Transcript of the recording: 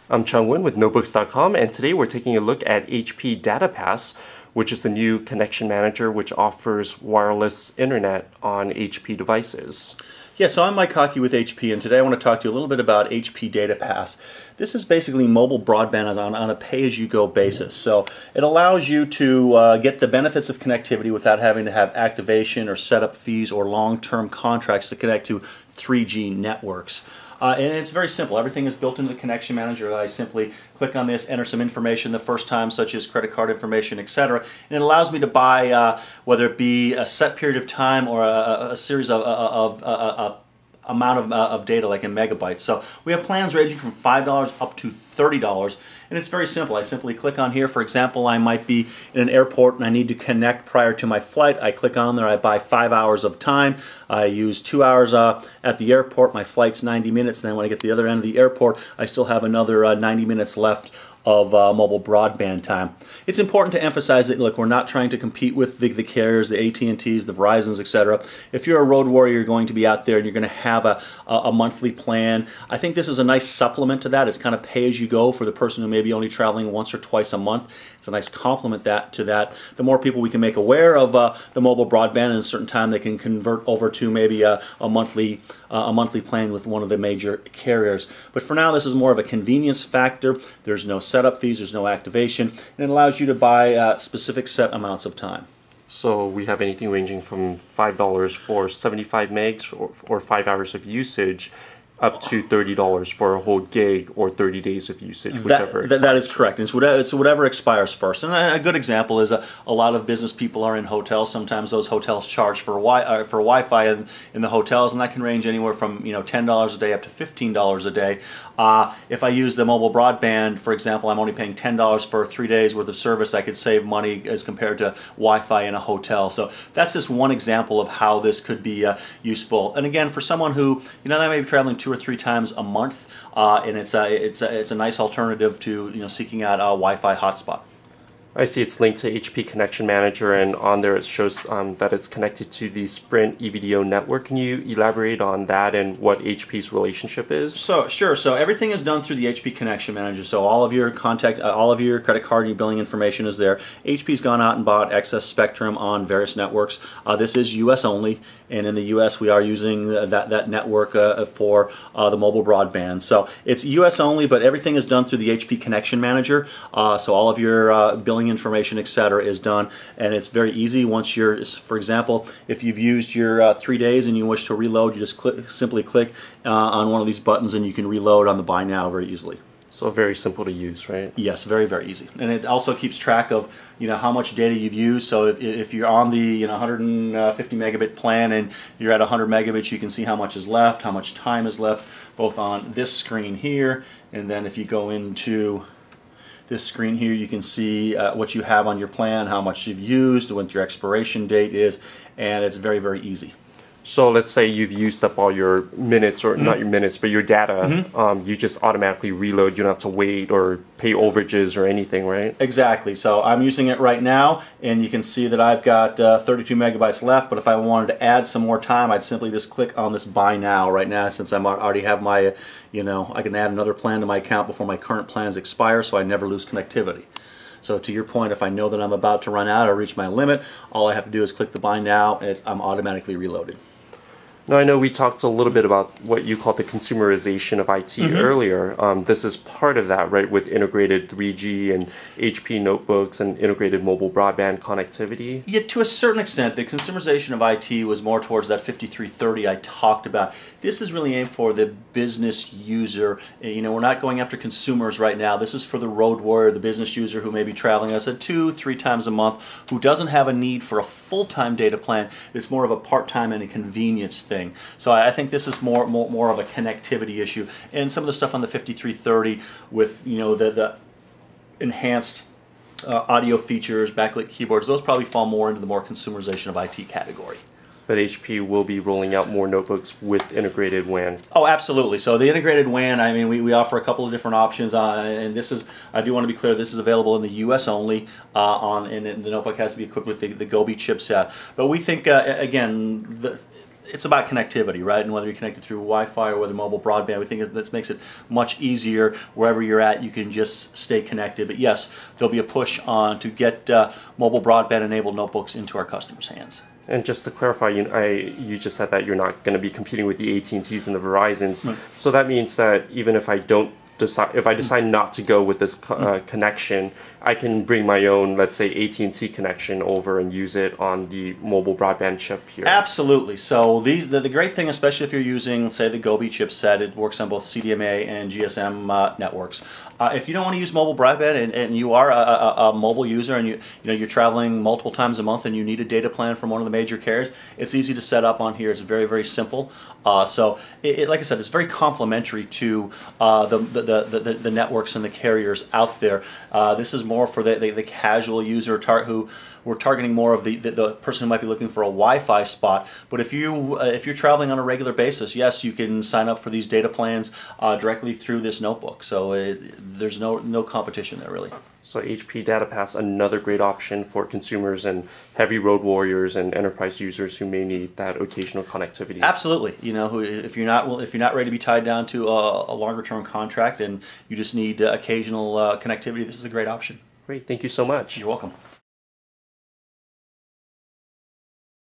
I'm Chung Win with Notebooks.com, and today we're taking a look at HP DataPass, which is the new connection manager which offers wireless internet on HP devices. Yeah, so I'm Mike Hockey with HP, and today I want to talk to you a little bit about HP DataPass. This is basically mobile broadband on a pay-as-you-go basis. So it allows you to get the benefits of connectivity without having to have activation or setup fees or long-term contracts to connect to 3G networks. And it's very simple. Everything is built into the connection manager. I simply click on this, enter some information the first time, such as credit card information, etc. And it allows me to buy, whether it be a set period of time or a series of amount of data, like in megabytes. So we have plans ranging from $5 up to $30, and it's very simple. I simply click on here. For example, I might be in an airport and I need to connect prior to my flight. I click on there, I buy 5 hours of time. I use 2 hours at the airport. My flight's 90 minutes, and then when I get to the other end of the airport, I still have another 90 minutes left of mobile broadband time. It's important to emphasize that, look, we're not trying to compete with the carriers, the AT&Ts, the Verizons, etc. If you're a road warrior, you're going to be out there and you're going to have a monthly plan. I think this is a nice supplement to that. It's kind of pay-as-you-go for the person who may be only traveling once or twice a month. It's a nice complement to that. The more people we can make aware of the mobile broadband, in a certain time they can convert over to maybe a monthly plan with one of the major carriers. But for now, this is more of a convenience factor. There's no setup fees, there's no activation, and it allows you to buy specific set amounts of time. So we have anything ranging from $5 for 75 megs or 5 hours of usage, up to $30 for a whole gig or 30 days of usage, whichever. That is correct. It's whatever expires first. And a good example is a lot of business people are in hotels. Sometimes those hotels charge for Wi-Fi in the hotels, and that can range anywhere from $10 a day up to $15 a day. If I use the mobile broadband, for example, I'm only paying $10 for 3 days worth of service. I could save money as compared to Wi-Fi in a hotel. So that's just one example of how this could be useful. And again, for someone who they may be traveling 2 or 3 times a month, and it's a nice alternative to seeking out a Wi-Fi hotspot. I see it's linked to HP Connection Manager, and on there it shows that it's connected to the Sprint EVDO network. Can you elaborate on that and what HP's relationship is? So sure. So everything is done through the HP Connection Manager. So all of your all of your credit card and your billing information is there. HP's gone out and bought excess spectrum on various networks. This is U.S. only, and in the U.S. we are using that network for the mobile broadband. So it's U.S. only, but everything is done through the HP Connection Manager. So all of your billing information, etc., is done, and it's very easy. Once you're, for example, if you've used your 3 days and you wish to reload, you just simply click on one of these buttons and you can reload on the buy now very easily. So very simple to use, right? Yes, very, very easy. And it also keeps track of how much data you've used. So if you're on the 150 megabit plan and you're at 100 megabits, you can see how much is left, how much time is left, both on this screen here, and then if you go into this screen here, you can see what you have on your plan, how much you've used, what your expiration date is, and it's very, very easy. So let's say you've used up all your minutes, or not your minutes, but your data. You just automatically reload. You don't have to wait or pay overages or anything, right? Exactly. So I'm using it right now, and you can see that I've got 32 megabytes left, but if I wanted to add some more time, I'd simply just click on this buy now right now, since I already have my, I can add another plan to my account before my current plans expire, so I never lose connectivity. So to your point, if I know that I'm about to run out or reach my limit, all I have to do is click the buy now, and I'm automatically reloaded. Now, I know we talked a little bit about what you call the consumerization of IT earlier. This is part of that, right, with integrated 3G and HP notebooks and integrated mobile broadband connectivity? Yeah, to a certain extent. The consumerization of IT was more towards that 5330 I talked about. This is really aimed for the business user. We're not going after consumers right now. This is for the road warrior, the business user who may be traveling us at 2-3 times a month, who doesn't have a need for a full-time data plan. It's more of a part-time and a convenience thing. So I think this is more of a connectivity issue, and some of the stuff on the 5330 with the enhanced audio features, backlit keyboards, those probably fall more into the more consumerization of IT category. But HP will be rolling out more notebooks with integrated WAN. Oh, absolutely. So the integrated WAN, I mean, we offer a couple of different options, and this is, I do want to be clear, this is available in the U.S. only, and the notebook has to be equipped with the Gobi chipset. But we think, again, it's about connectivity, right? And whether you're connected through Wi-Fi or whether mobile broadband, we think that makes it much easier. Wherever you're at, you can just stay connected. But yes, there'll be a push on to get mobile broadband-enabled notebooks into our customers' hands. And just to clarify, you just said that you're not going to be competing with the AT&Ts and the Verizons. Right. So that means that even if I decide not to go with this connection, I can bring my own, let's say, AT&T connection over and use it on the mobile broadband chip here. Absolutely. So the great thing, especially if you're using, say, the Gobi chipset, it works on both CDMA and GSM networks. If you don't want to use mobile broadband and you are a mobile user and you're traveling multiple times a month and you need a data plan from one of the major carriers, it's easy to set up on here. It's very, very simple. So like I said, it's very complementary to the networks and the carriers out there. This is more for the casual user who we're targeting more of the person who might be looking for a Wi-Fi spot. But if you're traveling on a regular basis, yes, you can sign up for these data plans directly through this notebook. So there's no competition there really. So HP DataPass, another great option for consumers and heavy road warriors and enterprise users who may need that occasional connectivity. Absolutely. If you're not ready to be tied down to a longer term contract and you just need occasional connectivity, this is a great option. Great. Thank you so much. You're welcome.